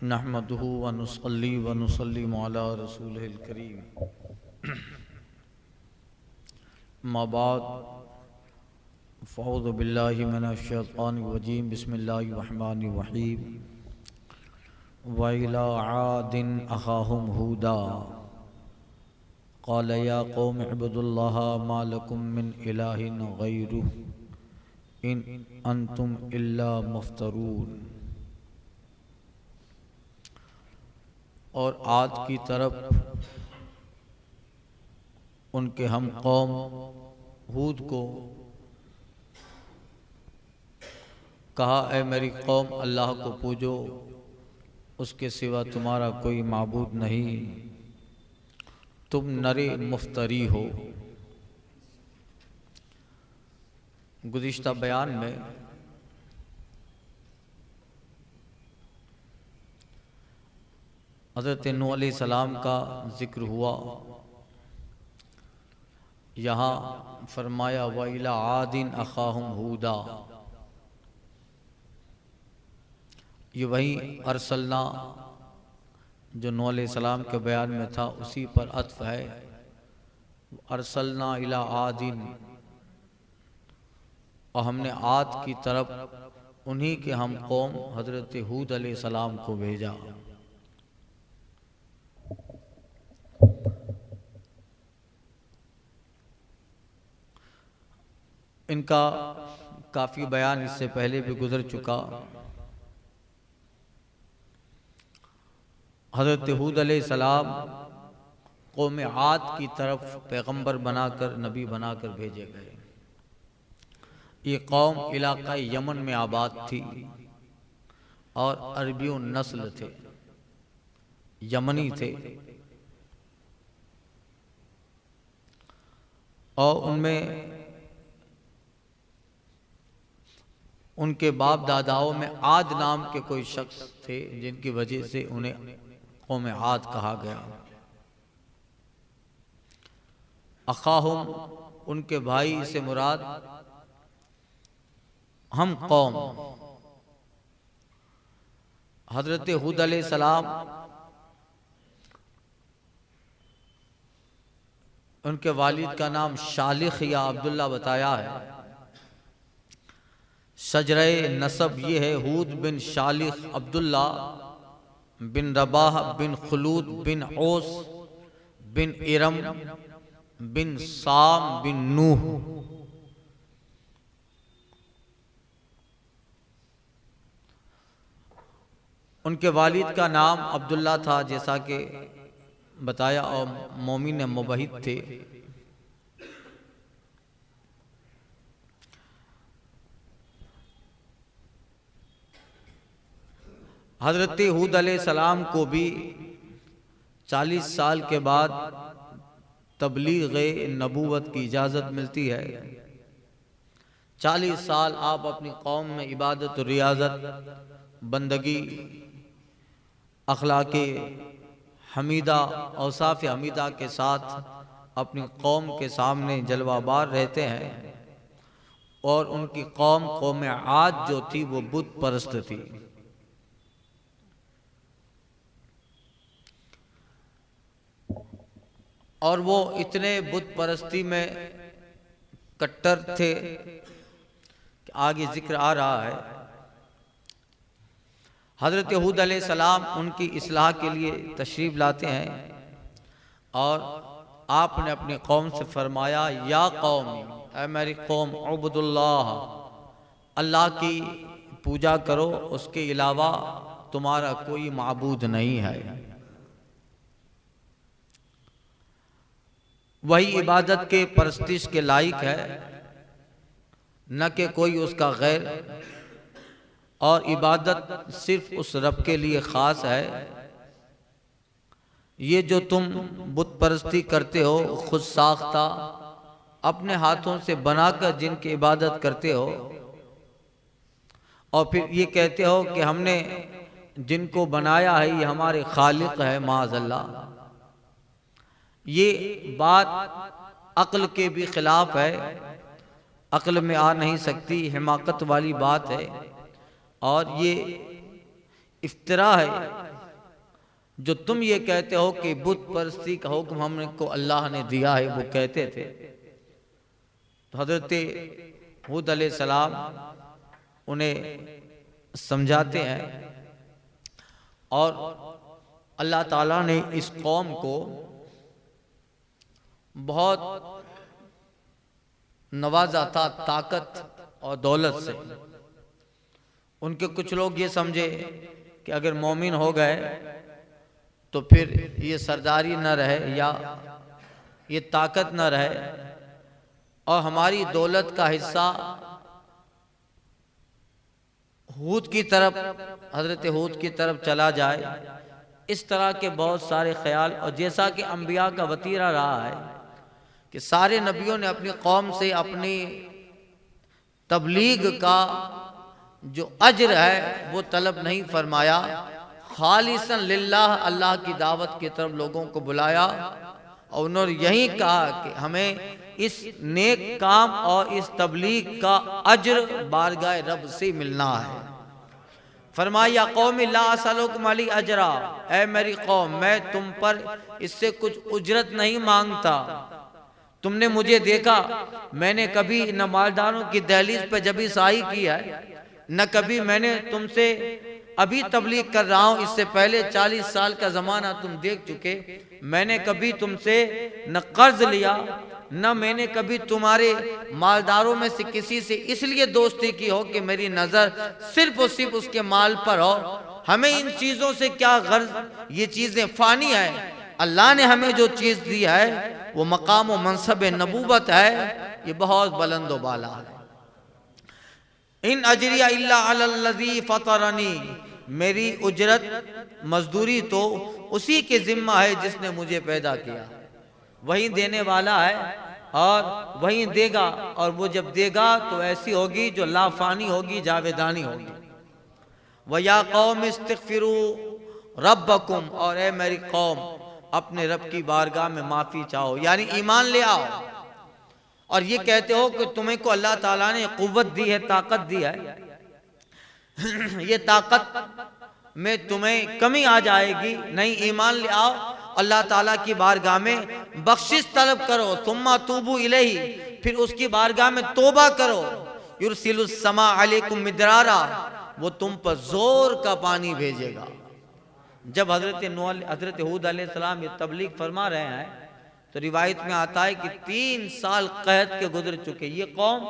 नहमदुहु व नुसल्ली व नुसल्लिमु अला रसूलिहिल करीम। अम्मा बाद फ़अऊज़ु बिल्लाहि मिनश शैतानिर रजीम। बिस्मिल्लाहिर रहमानिर रहीम। व इला आदिन अख़ाहुम हूदा क़ाल या क़ौम इब्दुल्लाह मा लकुम मिन इलाहिन ग़ैरुहु इन अंतुम इल्ला मुफ्तरून। और आद की तरफ उनके हम कौम हूद को कहा, ऐ मेरी कौम अल्लाह को पूजो, उसके सिवा तुम्हारा कोई माबूद नहीं, तुम नरे मुफ्तरी हो। गुज़िश्ता बयान में हज़रत नूह अलैहिस्सलाम का ज़िक्र हुआ। यहाँ फरमाया व इला आदिन अख़ाहुम हूदा, ये वही अरसलना जो नूह अलैहिस्सलाम के बयान में था उसी पर अत्फ़ है। अरसलना इला आदिन, और हमने आद की तरफ उन्हीं के हम कौम हज़रत हूद अलैहिस्सलाम को भेजा। इनका काफ़ी बयान इससे पहले भी गुजर चुका। हज़रत हूद अलैहिस्सलाम कौम आद की तरफ पैगंबर बनाकर नबी बनाकर भेजे गए। ये कौम इलाका यमन में आबाद थी और अरबियों नस्ल थे, यमनी थे, और उनमें उनके बाप दादाओं में आद नाम के कोई शख्स थे जिनकी वजह से उन्हें कौम आद कहा गया। अख़ाहुम उनके भाई से मुराद हम कौम। हज़रत हूद अलैहिस्सलाम उनके वालिद का नाम शालिख या अब्दुल्ला बताया है। शजरे नसब ये है हूद बिन शालिख अब्दुल्ला बिन रबाह बिन खुलूद बिन औस बिन इरम बिन साम बिन नूह। उनके वालिद का नाम अब्दुल्ला था जैसा कि बताया, और मोमिन मुबहिद थे। हज़रत हूद अलैहिस्सलाम को भी 40 साल के बाद तबलीग नबूवत की इजाज़त मिलती है। 40 साल आप अपनी कौम में इबादत, रियाजत, बंदगी, अखलाक हमीदा, औसाफ हमीदा के साथ अपनी कौम के सामने जलवाबार रहते हैं। और उनकी कौम आद जो थी वो बुत परस्त थी। और वो इतने बुत परस्ती में कट्टर थे कि आगे जिक्र आ रहा है। हज़रत हूद अलैहिस्सलाम उनकी इस्लाह के लिए तशरीफ़ लाते हैं और आपने अपनी कौम से फरमाया, या कौमी, ऐ मेरी कौम, उब्दुल्लाह, अल्लाह की पूजा करो, उसके अलावा तुम्हारा कोई माबूद नहीं है। वही इबादत के परस्तिश के लायक है, न कि कोई उसका गैर, और इबादत सिर्फ उस रब के लिए ख़ास है। ये जो तुम बुत परस्ती करते हो, खुद साख्ता अपने हाथों से बनाकर जिनकी इबादत करते हो, और फिर ये कहते हो कि हमने जिनको बनाया है ये हमारे खालिक है, माअज़ल्लाह, ये बात अक्ल के भी खिलाफ है, अक्ल में आ नहीं सकती, हिमाकत वाली बात है। और ये इफ्तिरा है जो तुम ये कहते हो कि बुत परस्ती का हुक्म हमको अल्लाह ने दिया है, वो कहते थे। तो हजरत हूद अलैहिस्सलाम उन्हें समझाते हैं और अल्लाह ताला ने इस कौम को बहुत नवाजा था ताकत और दौलत से। उनके कुछ लोग ये समझे कि अगर मोमिन हो गए तो फिर ये सरदारी न रहे या ये ताकत न रहे और हमारी दौलत का हिस्सा हूद की तरफ, हजरत हूद की तरफ चला जाए। इस तरह के बहुत सारे ख्याल, और जैसा कि अंबिया का वतीरा रहा है कि सारे नबियों ने अपनी कौम से अपनी तबलीग का जो अज्र है वो तलब नहीं फरमाया, खालिसन लिल्लाह अल्लाह की दावत की तरफ लोगों को बुलाया। और उन्होंने यही कहा कि हमें इस नेक काम और इस तबलीग का अज्र बारगाह रब से मिलना है। फरमाया कौम ला असलुकुम अलैहि अजरा, ऐ मेरी कौम मैं तुम पर इससे कुछ उजरत नहीं मांगता। तुमने मुझे देखा, मैंने कभी न मालदारों की दहलीज पे जबी साई की है, न कभी मैंने तुमसे अभी तबलीग कर रहा हूं, इससे पहले 40 साल का जमाना तुम देख चुके। मैंने कभी तुमसे न कर्ज लिया, न मैंने कभी तुम्हारे मालदारों में से किसी से इसलिए दोस्ती की हो कि मेरी नजर सिर्फ और सिर्फ उसके माल पर हो। हमें इन चीजों से क्या गर्ज, ये चीजें फानी है। अल्लाह ने हमें जो चीज दी है वो मकाम व मनसब नबूवत है, ये बहुत बुलंद व बाला है। इन अजरिया इल्ला अलल्लज़ी फतरनी, मेरी उजरत मजदूरी तो उसी के जिम्मा है जिसने मुझे पैदा किया। वही देने वाला है और वही देगा, और वो जब देगा तो ऐसी होगी जो लाफानी होगी, जावेदानी होगी। वया कौम इस्तगफिरू रब्बकुम, और ए मेरी कौम अपने रब की बारगाह में माफी चाहो, यानी ईमान ले आओ। और ये कहते हो कि तुम्हें को अल्लाह ताला ने कुव्वत दी है, ताकत दी है, ये ताकत में तुम्हें कमी आ जाएगी। नहीं, ईमान ले आओ, अल्लाह ताला की बारगाह में बख्शिश तलब करो। सुम्मा तूबू इलैही, फिर उसकी बारगाह में तौबा करो। युरसिलुस समा अलैकुम मिदरारा, वो तुम पर जोर का पानी भेजेगा। जब हजरत हूद अलैहिस्सलाम ये तबलीग फरमा रहे हैं तो रिवायत में आता है कि 3 साल कहत के गुजर चुके। ये कौम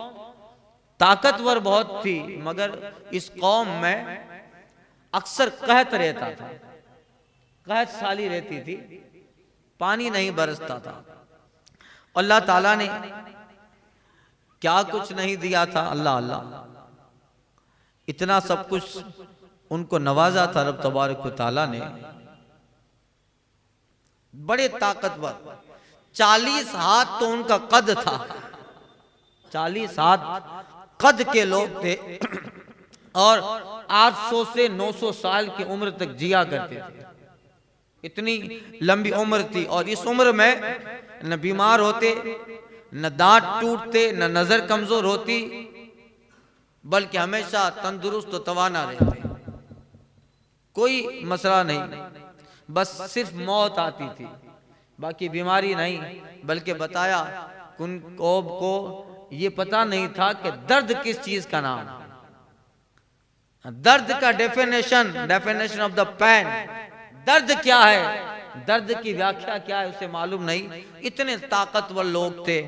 ताकतवर बहुत थी, मगर इस कौम में अक्सर कहत रहता था, कहत साली रहती थी, पानी नहीं बरसता था। अल्लाह ताला ने क्या कुछ नहीं दिया था, अल्लाह अल्लाह इतना सब कुछ उनको नवाजा था रब तबारक व तआला ने। बड़े ताकतवर, 40 हाथ तो उनका कद था, 40 हाथ कद के लोग थे और 800 से 900 साल की उम्र तक जिया करते थे। इतनी लंबी उम्र थी, और इस उम्र में न बीमार होते, न दांत टूटते, न नजर कमजोर होती, बल्कि हमेशा तंदुरुस्त और तवाना रहते। कोई मसला नहीं, बस सिर्फ मौत आती थी, बाकी बीमारी नहीं। बल्कि बताया उन कौम को ये पता नहीं था कि दर्द किस चीज का नाम, दर्द का डेफिनेशन ऑफ द पेन, दर्द क्या है, दर्द की व्याख्या क्या है, उसे मालूम नहीं। इतने ताकतवर लोग थे।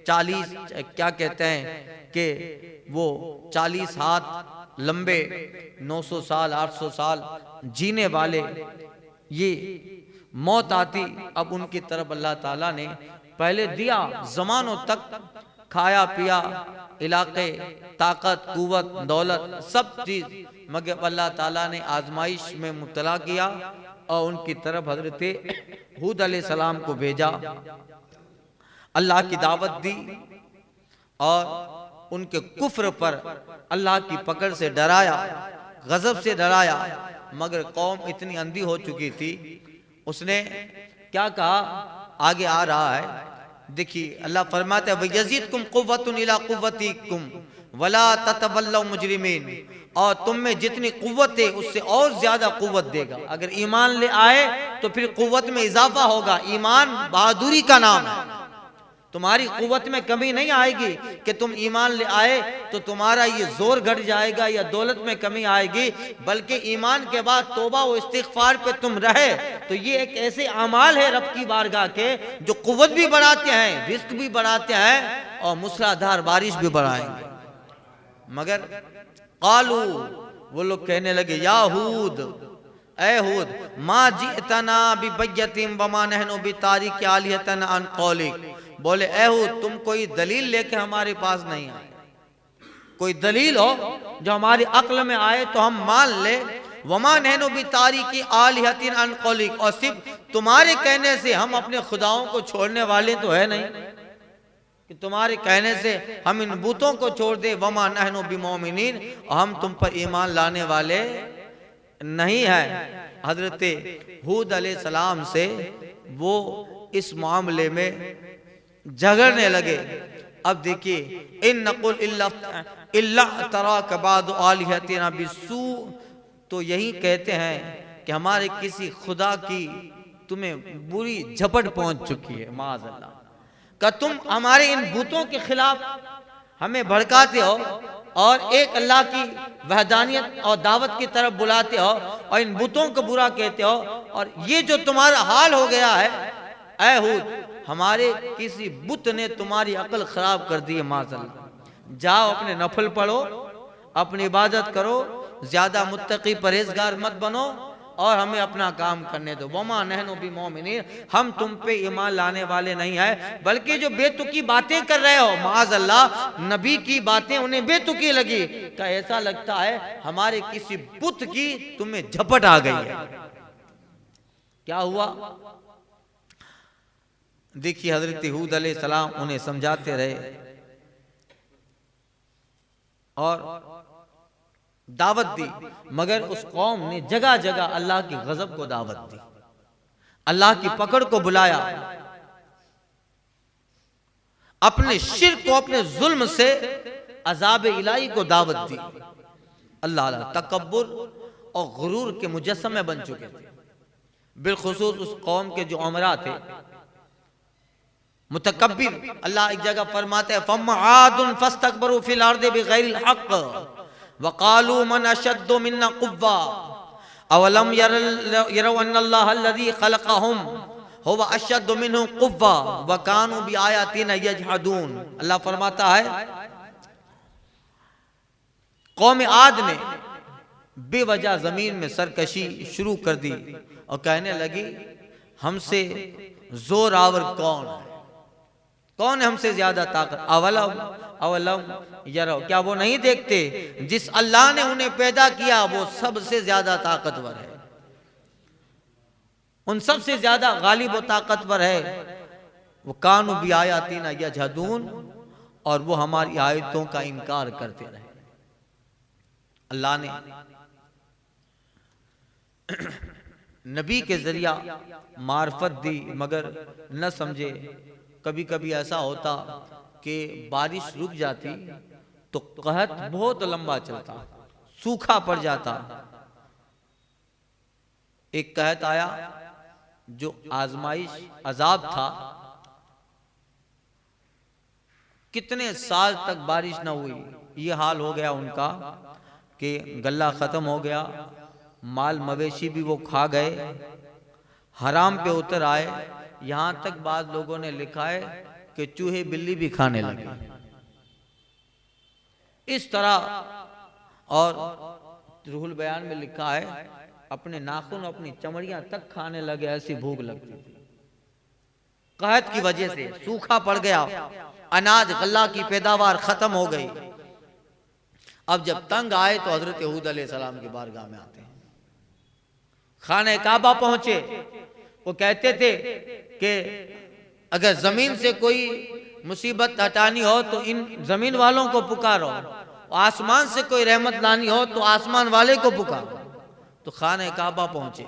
40 क्या कहते हैं कि वो 40 हाथ लंबे, 900 साल 800 साल जीने वाले। ये मौत आती, अब उनकी तरफ अल्लाह ताला ने पहले दिया जमानों तक, खाया पिया, इलाके, ताकत, कुव्वत, दौलत, सब चीज, मगर अल्लाह ताला ने आजमाइश में मुब्तला किया और उनकी तरफ हजरत हूद अलैहिस्सलाम को भेजा, अल्लाह की दावत दी और उनके कुफ्र पर अल्लाह की पकड़ से डराया, गजब से डराया। मगर कौम इतनी अंधी हो चुकी थी, उसने क्या कहा, आगे आ रहा है, देखिए अल्लाह फरमाते हैं वयज़िदकुम कुव्वतुन इला कुव्वतिकुम वला ततवल्लौ मुजरिमीन, और तुम में जितनी कुव्वत है उससे और ज्यादा कुव्वत देगा। अगर ईमान ले आए तो फिर कुव्वत में इजाफा होगा। ईमान बहादुरी का नाम है। तुम्हारी कुव्वत में कमी नहीं आएगी कि तुम ईमान ले आए तो तुम्हारा ये जोर घट जाएगा या दौलत में कमी आएगी, बल्कि ईमान के बाद तौबा व इस्तिग़फ़ार पे तुम रहे तो ये एक ऐसे अमाल है रब की बारगाह के जो कुव्वत भी बढ़ाते हैं, रिस्क भी बढ़ाते हैं और मूसलाधार बारिश भी बढ़ाएंगे। मगर कालू, वो लोग कहने लगे, या हूद, ए हूद, मा जितना बिबय्यतिन वमा नहनु बितारिक आलिहतना अन कौलिक। बोले ए हूद, तुम कोई दलील लेके हमारे पास नहीं आए, कोई दलील हो जो हमारी अक्ल में आए तो हम मान ले। वमा नहनु बितारिक आलिहतिन अन कौलिक, और सिर्फ तुम्हारे कहने से हम अपने खुदाओं को छोड़ने वाले तो है नहीं कि तुम्हारे कहने से हम इन बूतों को छोड़ दे। वमा नहनु बिमुमिनीन, हम तुम पर ईमान लाने वाले नहीं है। हजरत हूद अलैहिस्सलाम से वो इस मामले में झगड़ने लगे। अब देखिए, इन नकुल इल्ला तराक बाद आलिहतिना बिस्सू, तो यही कहते हैं कि हमारे किसी खुदा की तुम्हें बुरी झपट पहुंच चुकी है, माज़अल्लाह, कि तुम हमारे इन बूतों के खिलाफ हमें भड़काते हो और एक अल्लाह की वहदानियत और दावत की तरफ बुलाते हो और इन बुतों को बुरा कहते हो। और ये जो तुम्हारा हाल हो गया है, ऐ हूद, हमारे किसी बुत ने तुम्हारी अकल खराब कर दी है, माज़अल्लाह। जाओ अपने नफल पढ़ो, अपनी इबादत करो, ज्यादा मुत्तकी परहेजगार मत बनो और हमें अपना काम करने दो। वमा नहनु बिमुमिनीन, हम तुम पे ईमान लाने वाले नहीं है, बल्कि जो बेतुकी बातें कर रहे हो, माज़अल्लाह, नबी की बातें उन्हें बेतुकी लगी, तो ऐसा लगता है हमारे किसी बुत की तुम्हें झपट आ गई है। क्या हुआ? देखिए, हजरत हूद अलैहिस्सलाम उन्हें समझाते रहे और दावत दी, मगर उस कौम ने जगह जगह अल्लाह की गजब को दावत दी, अल्लाह की पकड़ को बुलाया, अपने शिर्क को, अपने जुल्म से अजाब इलाही को दावत दी। अल्लाह तकब्बुर और गुरूर के मुजस्समे बन चुके थे, बिलखुसूस उस कौम के जो उमरा थे, मुतकब्बिर। अल्लाह एक जगह फरमाते हैं, फम आदुन फस्तकबरू फिल अर्दि बिगैरिल हक़ वक़ालू मन अशद्दु मिन्ना कुव्वा अवलम यरौ अन्नल्लाह अल्लज़ी खलक़हुम हुवा अशद्दु मिन्हुम कुव्वा व कानू बिआयातिना यजहदून। अल्लाह फरमाता है, कौम आद ने बेवजह जमीन में सरकशी शुरू कर दी और कहने लगी, हमसे जोर आवर कौन है, कौन है हमसे ज्यादा ताकत। अवलम यरो, क्या वो नहीं देखते जिस अल्लाह ने उन्हें पैदा किया वो सबसे ज्यादा ताकतवर है, उन सबसे ज्यादा गालिब व ताकतवर है। वो कानू भी आयातीना यजहदून, और वो हमारी आयतों का इनकार करते रहे। अल्लाह ने नबी के जरिया मार्फत दी, मगर न समझे। कभी कभी ऐसा होता कि बारिश रुक जाती तो कहत बहुत लंबा चलता, सूखा पड़ जाता। एक कहत आया जो आजमाइश अजाब था, कितने साल तक बारिश ना हुई। ये हाल हो गया उनका कि गल्ला खत्म हो गया, माल मवेशी भी वो खा गए, हराम पे उतर आए। यहां तक बाद लोगों ने लिखा है कि चूहे बिल्ली भी खाने लगे। इस तरह, और रूहुल बयान में लिखा है, अपने नाखून, अपनी चमड़ियां तक खाने लगे, ऐसी भूख लगती थी। कहत की वजह से सूखा पड़ गया, अनाज गल्ला की पैदावार खत्म हो गई। अब जब तंग आए तो हजरत हूद अलैहिस्सलाम की बारगाह में आते हैं, खाने काबा पहुंचे। वो कहते थे कि अगर जमीन से कोई मुसीबत हटानी हो तो इन जमीन वालों को पुकारो, आसमान से कोई रहमत लानी हो तो आसमान वाले को पुकारो। तो खाने काबा पहुंचे,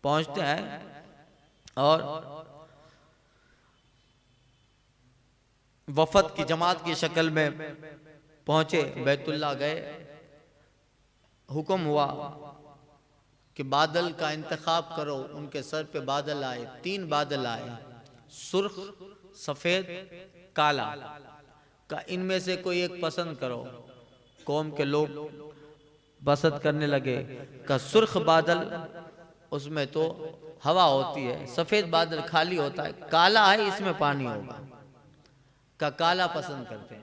पहुंचते हैं और वफद की जमात की शक्ल में पहुंचे, बैतुल्ला गए, हुक्म हुआ कि बादल का इंतखाब करो। उनके सर पे बादल आए, 3 बादल आए, सुर्ख, सफेद, काला, का इनमें से कोई एक पसंद करो। कौम के लोग पसंद करने लगे। का सुर्ख बादल, उसमें तो हवा होती है, सफेद बादल खाली होता है, काला है इसमें पानी होगा। का काला पसंद करते हैं।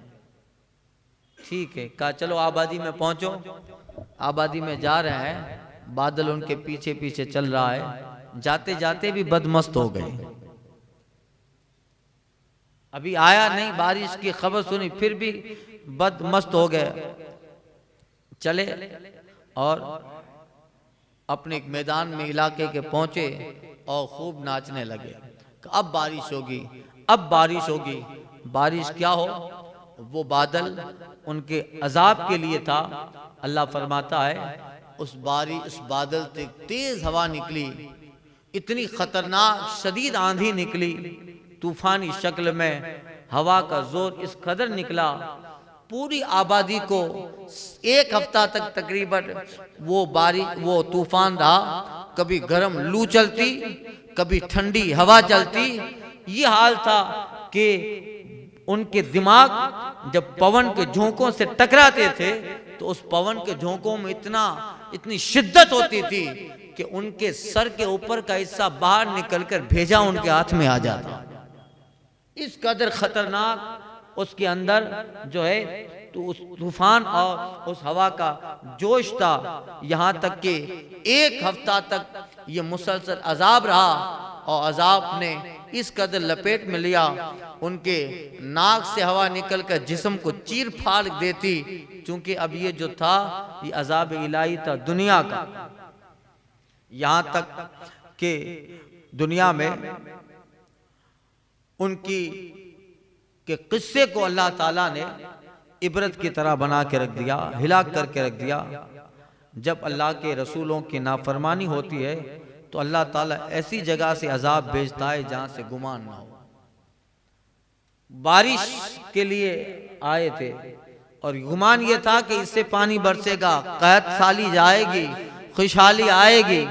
ठीक है, का चलो आबादी में पहुंचो। आबादी में जा रहे हैं, बादल उनके पीछे पीछे चल रहा है। जाते जाते भी बदमस्त हो गए। अभी आया नहीं, बारिश की खबर सुनी, फिर भी बदमस्त हो गए। चले और अपने एक मैदान में इलाके के पहुंचे और खूब नाचने लगे। अब बारिश होगी, अब बारिश होगी। बारिश क्या हो, वो बादल उनके अजाब के लिए था। अल्लाह फरमाता है उस बादल से तेज हवा निकली, इतनी खतरनाक शदीद आंधी निकली, तूफानी शक्ल में हवा का जोर इस कदर निकला, पूरी आबादी को 1 हफ्ता तक तकरीबन वो तूफान रहा। कभी गर्म लू चलती, कभी ठंडी हवा चलती। ये हाल था कि उनके दिमाग जब पवन के झोंकों से टकराते थे तो उस पवन के झोंकों में इतनी शिद्दत होती थी कि उनके सर के ऊपर का हिस्सा बाहर निकलकर भेजा उनके हाथ में आ जाता। इस कदर खतरनाक उसके अंदर जो है तो उस तूफान और उस हवा का जोश था। यहाँ तक कि 1 हफ्ता तक ये मुसलसल अजाब रहा और अजाब ने इस कदर लपेट में लिया, उनके नाक से हवा निकलकर जिस्म को चीर फाड़ देती। क्योंकि अब ये जो था ये अजाब इलाही था दुनिया का। यहाँ तक कि दुनिया में उनकी के किस्से को अल्लाह ताला ने इबरत की तरह बना के रख दिया, हिलाक करके रख दिया। जब अल्लाह के रसूलों की नाफरमानी होती है तो अल्लाह ताला ऐसी जगह से अजाब भेजता है जहां से गुमान ना हो। बारिश के लिए आए थे और गुमान ये था कि इससे पानी बरसेगा, कहत साली जाएगी, खुशहाली आएगी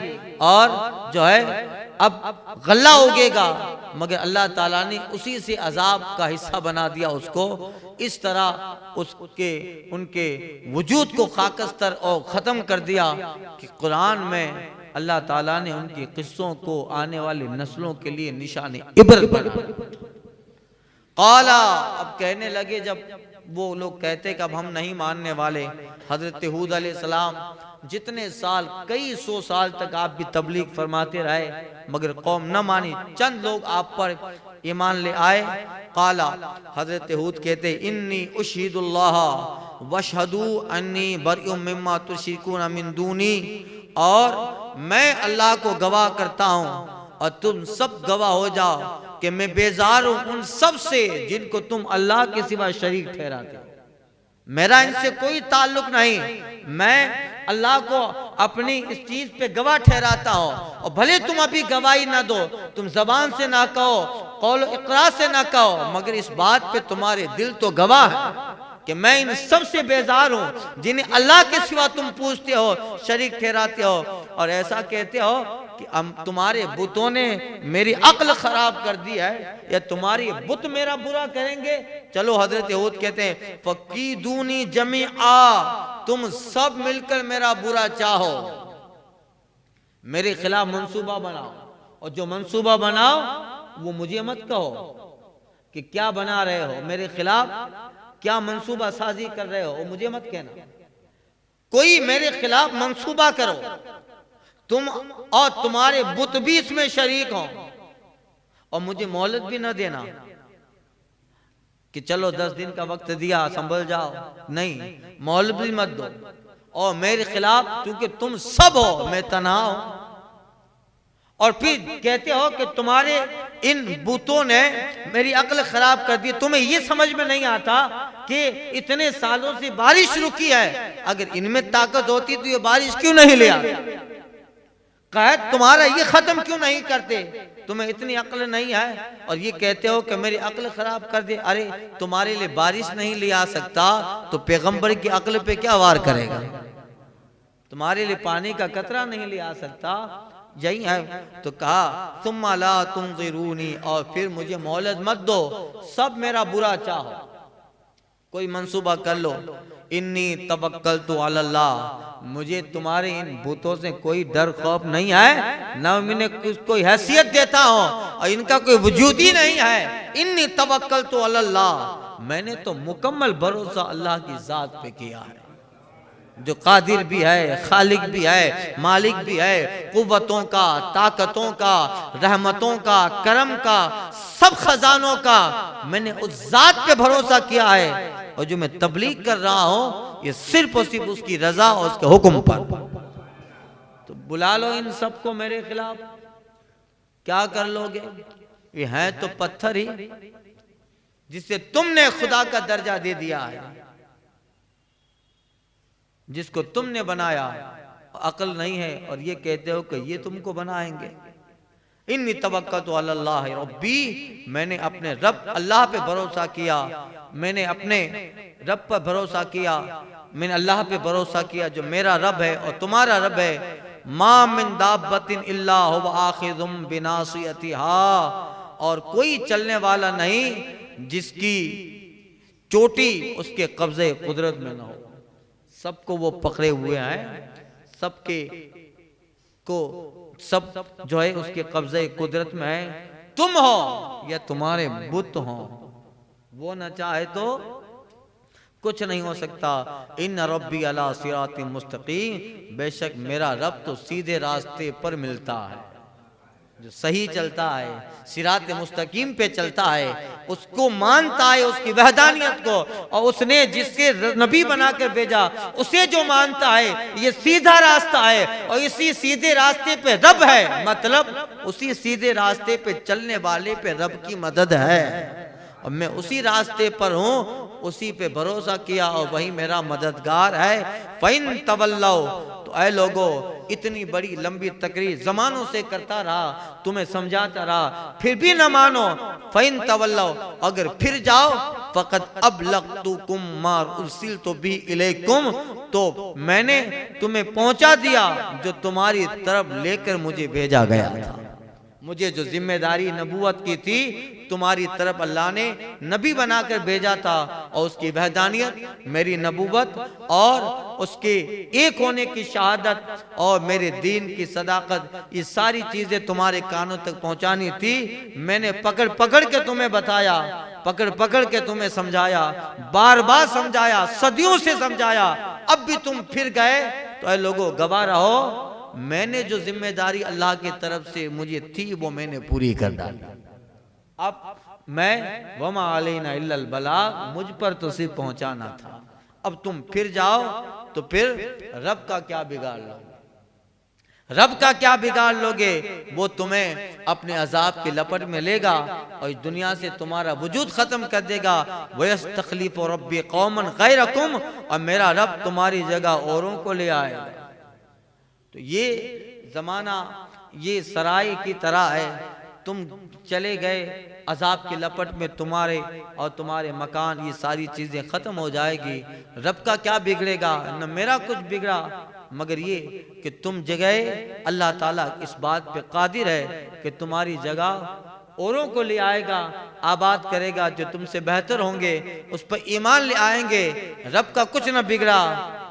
और जो है अब गल्ला उगेगा। मगर अल्लाह ताला ने उसी से अजाब का हिस्सा बना दिया उसको। इस तरह उनके वजूद को खाकस्तर और ख़त्म कर दिया कि कुरान में अल्लाह ताला ने उनके किस्सों को आने वाली नस्लों के लिए निशाने इबरत बना। काला, अब कहने लगे, जब वो लोग कहते कि अब हम नहीं मानने वाले। हजरत हूद अलैहिस्सलाम जितने साल, कई 100 साल तक आप भी तबलीग फरमाते रहे मगर कौम न मानी। चंद लोग आप पर ईमान ले आए। काला, हजरत हूद कहते इन्नी उशहिदुल्लाह वशहदू अन्नी बरअम मिम्मा तुश्रिकून मिन दूनी, और मैं अल्लाह को गवाह करता हूँ और तुम सब गवाह हो जाओ कि मैं बेजार हूँ उन सब से जिनको तुम अल्लाह के सिवा शरीक ठहराते हो। मेरा इनसे कोई ताल्लुक नहीं, मैं अल्लाह को अपनी इस चीज पे गवाह ठहराता हूँ। और भले तुम अभी गवाही ना दो, तुम जबान से ना कहो, कौल इकरार से ना कहो, मगर इस बात पे तुम्हारे दिल तो गवाह है कि मैं इन सब से बेजार हूँ जिन्हें अल्लाह के सिवा तुम पूछते हो, शरीक ठहराते हो। और ऐसा कहते हो कि तुम्हारे बुतों ने मेरी अक्ल खराब कर दी है या तुम्हारी बुत मेरा बुरा करेंगे। चलो, हजरत हूद कहते हैं फकीदूनी जमीआ, तुम सब मिलकर मेरा बुरा चाहो, मेरे खिलाफ मंसूबा बनाओ, और जो मंसूबा बनाओ वो मुझे मत कहो कि क्या बना रहे हो, मेरे खिलाफ क्या मंसूबा साजी कर रहे हो, वो मुझे मत कहना। कोई मेरे खिलाफ मंसूबा करो तुम और तुम्हारे बुत भी इसमें शरीक हो, और मुझे मोहलत भी न देना कि चलो 10 दिन का वक्त दिया संभल जाओ, नहीं, मोहलत भी मत दो। और मेरे खिलाफ क्योंकि तुम सब हो, मैं तन्हा हूं। और फिर कहते हो कि तुम्हारे इन बूतों ने मेरी अक्ल खराब कर दी। तुम्हें ये समझ में नहीं आता कि इतने सालों से बारिश रुकी है, अगर इनमें ताकत होती तो ये बारिश क्यों नहीं ले आती। कहा तुम्हारा ये खत्म क्यों नहीं करते, तुम्हें इतनी अक्ल नहीं है और ये कहते हो कि मेरी अक्ल खराब कर दे। अरे तुम्हारे लिए बारिश नहीं ले आ सकता तो पैगंबर की अक्ल पे क्या वार करेगा, तुम्हारे लिए पानी का कतरा नहीं ले आ सकता, यही है। तो कहा तुम ला तुंज़िरूनी, और फिर मुझे मोहलत मत दो, सब मेरा बुरा चाहो, कोई मंसूबा कर लो। इन्नी तवक्कलतु अलल्लाह, मुझे तुम्हारे इन भूतों से कोई डर खौफ नहीं है, न इन्हें कोई हैसियत देता हूं और इनका कोई वजूद ही नहीं है। इन्नी तवक्कलतु अलल्लाह, मैंने तो मुकम्मल भरोसा अल्लाह की जात पे किया है, जो कादिर भी है, खालिक भी है, मालिक भी है, कुव्वतों का, ताकतों का, रहमतों का, करम का, सब खजानों का मैंने उस जात पे भरोसा किया है। और जो मैं तबलीग कर रहा हूं ये सिर्फ और सिर्फ उसकी रजा और उसके हुक्म पर। तो बुला लो इन सबको मेरे खिलाफ, क्या कर लोगे, ये है तो पत्थर ही जिससे तुमने खुदा का दर्जा दे दिया है, जिसको तुमने बनाया, अकल नहीं है और ये कहते हो कि ये तुमको बनाएंगे। इन्नी तवक्कलतु अलल्लाह रब्बी, मैंने अपने रब अल्लाह पे भरोसा किया, मैंने अपने रब पर भरोसा किया, मैंने अल्लाह पे भरोसा किया जो मेरा रब है और तुम्हारा रब है। मा मिन दाब्बतिन इल्ला हुवा आखिज़ुम बिनासियतिहा, और कोई चलने वाला नहीं जिसकी चोटी उसके कब्जे कुदरत में न हो, सबको वो पकड़े हुए हैं, सबके को सब जो है उसके कब्जे कुदरत में है। तुम हो या तुम्हारे बुत हो, वो न चाहे तो कुछ नहीं हो सकता। इन रब्बी अला सिरातिन मुस्तकीम, बेशक मेरा रब तो सीधे रास्ते पर मिलता है, जो सही चलता है, सिरात मुस्तकीम पे चलता है, उसको मानता है, उसकी वहदानियत को, और उसने जिसके नबी बनाकर भेजा उसे जो मानता है, ये सीधा रास्ता है और इसी सीधे रास्ते पे रब है, मतलब उसी सीधे रास्ते पे चलने वाले पे रब की मदद है। और मैं उसी रास्ते पर हूँ, उसी पे भरोसा किया और वही मेरा मददगार है। फ़इन तवल्लौ, तो ऐ लोगो, इतनी बड़ी लंबी तकरीर जमानों से करता रहा, तुम्हें समझाता रहा, फिर भी न मानो। फ़इन तवल्लौ, अगर फिर जाओ, फ़क़द अबलग़तुकुम मा उरसिलतु बिही इलैकुम, तो मैंने तुम्हें पहुंचा दिया जो तुम्हारी तरफ लेकर मुझे भेजा गया था। मुझे जो जिम्मेदारी नबूवत की थी तुम्हारी तरफ अल्लाह ने नबी बनाकर भेजा था, और उसकी वहदानियत, मेरी नबूवत और उसके एक होने की शहादत और मेरे दीन की सदाकत, ये सारी चीजें तुम्हारे कानों तक पहुंचानी थी। मैंने पकड़ पकड़ के तुम्हें बताया, पकड़ पकड़ के तुम्हें समझाया, बार बार समझाया, सदियों से समझाया, अब भी तुम फिर गए। तो ऐ लोगों गवाह रहो, मैंने जो जिम्मेदारी अल्लाह की तरफ से मुझे थी वो मैंने पूरी कर डाली। अब मैं वमा अलैना इल्लल बलाग, मुझ पर तो सिर्फ पहुंचाना था। अब तुम फिर जाओ तो फिर रब का क्या बिगाड़ लोगे, रब का क्या बिगाड़ लोगे, वो तुम्हें अपने अजाब के लपट में लेगा और इस दुनिया से तुम्हारा वजूद खत्म कर देगा। वयस्तखलिफु रब्बी कौमन गैरकुम, और मेरा रब तुम्हारी जगह औरों को ले आएगा। तो ये जमाना ये सराय की तरह है, तुम चले गए अजाब की लपट में, तुम्हारे और तुम्हारे मकान, ये सारी चीजें खत्म हो जाएगी। रब का क्या बिगड़ेगा, न मेरा कुछ बिगड़ा, मगर ये कि तुम जगह अल्लाह ताला इस बात पे कादिर है कि तुम्हारी जगह औरों को ले आएगा, आबाद करेगा, जो तुमसे बेहतर होंगे उस पर ईमान ले आएंगे। रब का कुछ न बिगड़ा,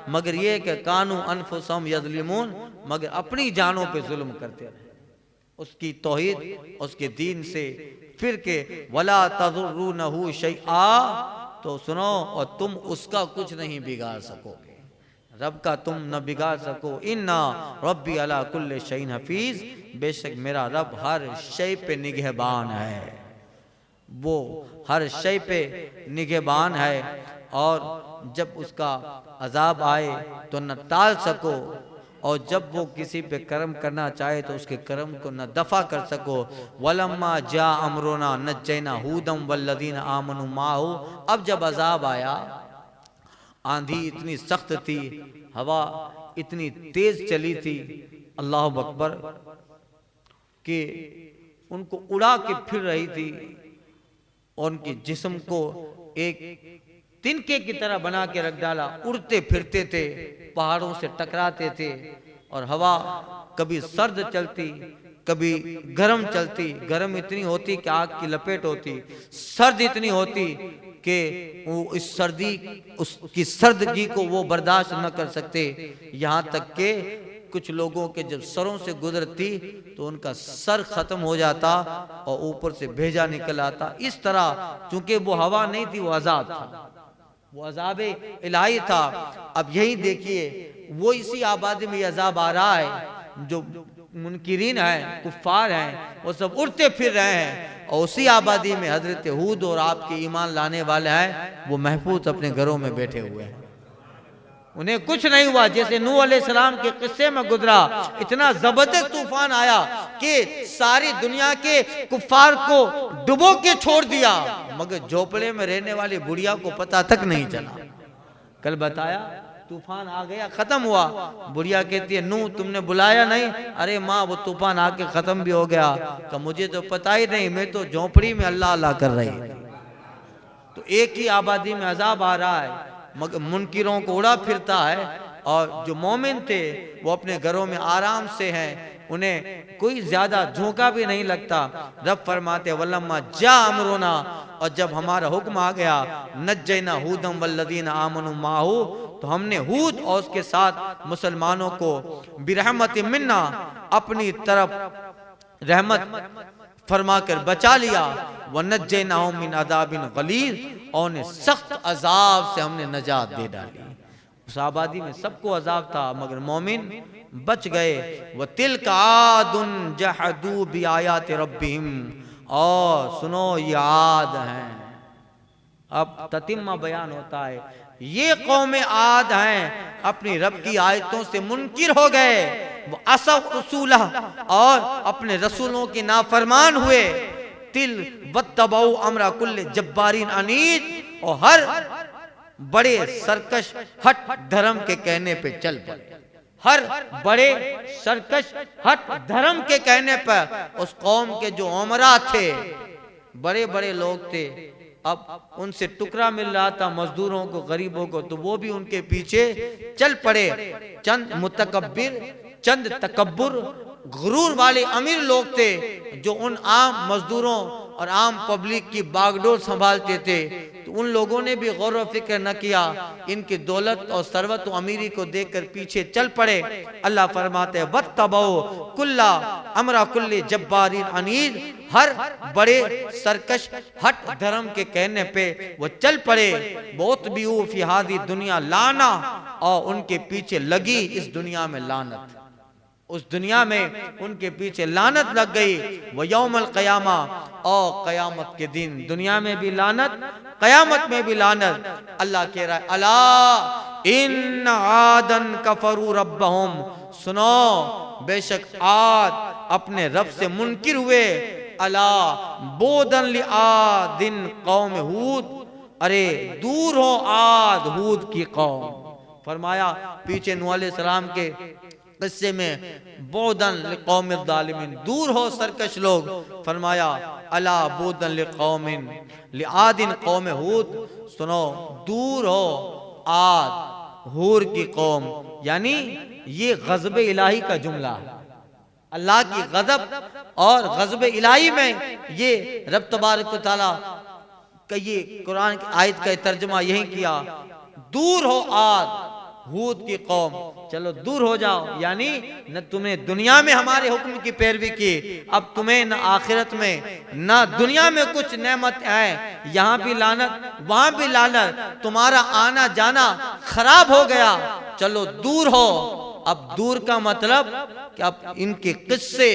मगर ये कि कानू अनफुसहुम यज़लिमून, मगर अपनी जानों पे जुल्म करते रहे, उसकी तौहीद उसके दीन से फिर के वला तज़ुर्रूनहु शैआ, तो सुनो, और तुम उसका कुछ नहीं बिगाड़ सकोगे, रब का तुम न बिगाड़ सको। इन्ना रब्बी अला कुल्ले शैइन हफीज, बेशक मेरा रब हर शय पे निगहबान है, वो हर शय पे निगहबान है, और जब उसका अजाब आए तो न टाल सको, और जब वो किसी पे कर्म करना चाहे तो उसके कर्म को न दफा कर सको। वलम्मा जा अमरुना नज्जैना हूदम वल्लदीना आमनु माहू, अब जब अजाब आया, आंधी इतनी सख्त थी, हवा इतनी तेज चली थी, अल्लाह अकबर कि उनको उड़ा के फिर रही थी और उनके जिस्म को एक तिनके की तरह बना के रख डाला। उड़ते फिरते थे, पहाड़ों से टकराते थे और हवा कभी सर्द चलती कभी गर्म चलती। गर्म इतनी होती कि आग की लपेट होती, सर्द इतनी होती कि वो इस सर्दी उसकी सर्दगी को वो बर्दाश्त न कर सकते। यहाँ तक के कुछ लोगों के जब सरों से गुजरती तो उनका सर खत्म हो जाता और ऊपर से भेजा निकल आता। इस तरह चूंकि वो हवा नहीं थी, वो अजाब था, वो अजाब इलाही था। अब यही देखिए वो इसी आबादी में अजाब आ रहा है। जो मुनकिरीन हैं, कुफ्फार हैं, वो सब उड़ते फिर रहे हैं और उसी आबादी में हजरत हूद और आपके ईमान लाने वाले हैं, वो महफूज अपने घरों में बैठे हुए हैं, उन्हें कुछ नहीं हुआ। जैसे नूह अलैहिस्सलाम के किस्से में गुजरा, इतना जबरदस्त तूफान आया कि सारी दुनिया के कुफ्फार को डुबो के छोड़ दिया, मगर झोपड़े में रहने वाली बुढ़िया को पता तक नहीं चला। कल बताया तूफान आ गया, खत्म हुआ। बुढ़िया कहती है नूह तुमने बुलाया नहीं? अरे माँ वो तूफान आके खत्म भी हो गया। तो मुझे तो पता ही नहीं, मैं तो झोपड़ी में अल्लाह अल्लाह कर रही थी। तो एक ही आबादी में अजाब आ रहा है, मगर मुनकिरों को उड़ा फिरता है और जो मोमिन थे वो अपने घरों में आराम से हैं, उन्हें कोई ज्यादा झोंका भी नहीं लगता। रब फरमाते वल्लम्मा जा अमरुना, और जब हमारा हुक्म आ गया नज्जैना हूदम वल्लदीना आमनु माहू, तो हमने हूद और उसके साथ मुसलमानों को बिरहमत मिन्ना अपनी तरफ रहमत फरमा कर बचा लिया। वनज्जैनाहुम मिन अज़ाबिन गलीज़, और उन्हें सख्त अजाब से हमने नजात दे डाली। उस आबादी में सबको अजाब था मगर मोमिन बच गए। व तिल्का आदुन जहदू बिआयाति रब्बिहिम, और सुनो ये आद हैं। अब ततिम्मा बयान होता है, ये कौम आद हैं अपनी रब की आयतों से मुनकिर हो गए, वो असफ रसूला, और अपने रसूलों की नाफरमान हुए। तिल वत्तबऊ अमरा कुल्ले जब्बारीन अनीद, और हर बड़े सरकश हट धर्म के कहने पे चल पड़े। हर बड़े सरकश हट धर्म के कहने पर उस कौम के जो उमरा थे, बड़े बड़े लोग थे, अब उनसे टुकड़ा मिल रहा था मजदूरों को, गरीबों को, तो वो भी उनके पीछे चल पड़े। चंद मुतकब्बिर, चंद तकब्बुर गुरूर वाले अमीर लोग थे जो उन आम मजदूरों और आम पब्लिक की बागडोर संभालते थे। तो उन लोगों ने भी गौर व फिक्र न किया, इनकी दौलत और सरवत और अमीरी को देखकर पीछे चल पड़े। अल्लाह फरमाते हैं वत्तबऊ कुल्ला अमरा कुल्ले जब्बारीन अनीद, हर बड़े सरकश हट धर्म के कहने पे वो चल पड़े। बहुत भी फी हादी दुनिया लाना, और उनके पीछे लगी इस दुनिया में लानत। उस दुनिया में उनके पीछे लानत लग गई। वो यौमल क़यामा, और क़यामत के दिन दुनिया में भी लानत, क़यामत में भी लानत। अल्लाह कह रहा है अला इन आदन कफरू रब्बहुम, सुनो बेशक आद अपने रब से मुनकिर हुए। अला बोदन लि आदिन कौम हूद, अरे दूर हो आद हूद की कौम। फरमाया पीछे नूह अलैहिस्सलाम के किस्से में बोदन लिकौम ज़ालिमीन, दूर हो सरकश लोग। फरमाया अला बोदन लिकौमिन लिआदिन कौम हूद, सुनो दूर हो आद हूर की कौम। यानी ये गज़ब इलाही का जुमला है, अल्लाह की गज़ब और गज़ब इलाही में ये रब तबारक व तआला का ये कुरान की आयत का तर्जुमा यही किया, दूर हो आद हूद की कौम, चलो दूर हो जाओ। यानी न तुमने दुनिया में हमारे हुक्म की पैरवी की, अब तुम्हें न आखिरत में न दुनिया में कुछ नेमत है, यहाँ भी लानत वहां भी लानत, तुम्हारा आना जाना खराब हो गया, चलो दूर हो। अब दूर का मतलब कि अब इनके किस्से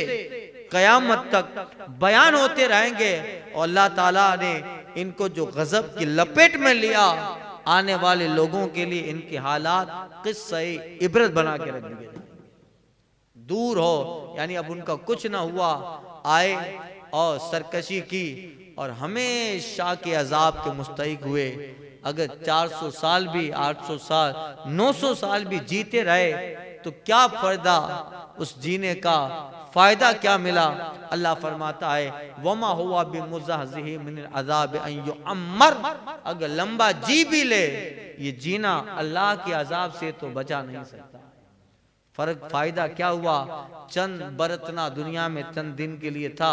कयामत तक बयान होते रहेंगे और अल्लाह ताला ने इनको जो गजब की लपेट में लिया, आने वाले लोगों के लिए इनके हालात किस्से इबरत बना के रख दिए। दूर हो यानी अब उनका कुछ ना हुआ, आए और सरकशी की और हमेशा के अजाब के मुस्तहिक हुए। अगर 400 साल भी, 800 साल, 900 साल भी जीते रहे तो क्या फायदा, उस जीने का फायदा क्या मिला। अल्लाह फरमाता है वमा हुआ बिमुज़हज़िही मिनल अज़ाब अन युअम्मर, अगर लंबा जी भी ले ये जीना अल्लाह के अजाब से तो बचा नहीं सकता। फर्क फायदा क्या हुआ, चंद बरतना दुनिया में चंद दिन के लिए था,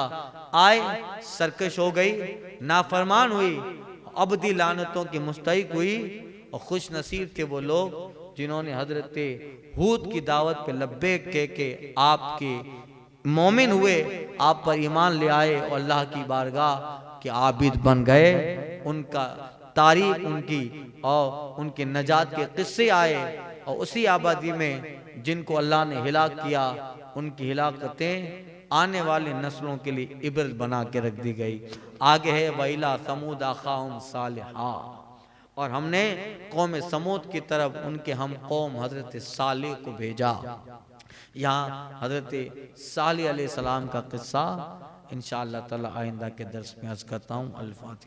आए सरकश हो गई, नाफरमान हुई, अबदी लानतों की मुस्तहिक हुई। और खुश नसीब थे वो लोग जिन्होंने हजरत हूद की दावत पे लब्बैक कह के आपके मोमिन हुए, आप पर ईमान ले आए और अल्लाह की बारगाह के आबिद बन गए। उनका तारीख उनकी और उनके नजात के किस्से आए, और उसी आबादी में जिनको अल्लाह ने हिलाक किया उनकी हिलाकतें आने वाली नस्लों के लिए इबरत बना के रख दी गई। आगे है वैला समूद अखाहुम सालिहा, और हमने कौम समूद की तरफ उनके हम कौम हजरत सालेह को भेजा। यहाँ हजरत सालेह अलैहिस्सलाम का किस्सा इंशाअल्लाह ताला आइंदा के दर्स में अर्ज करता हूँ। अल्फातिहा।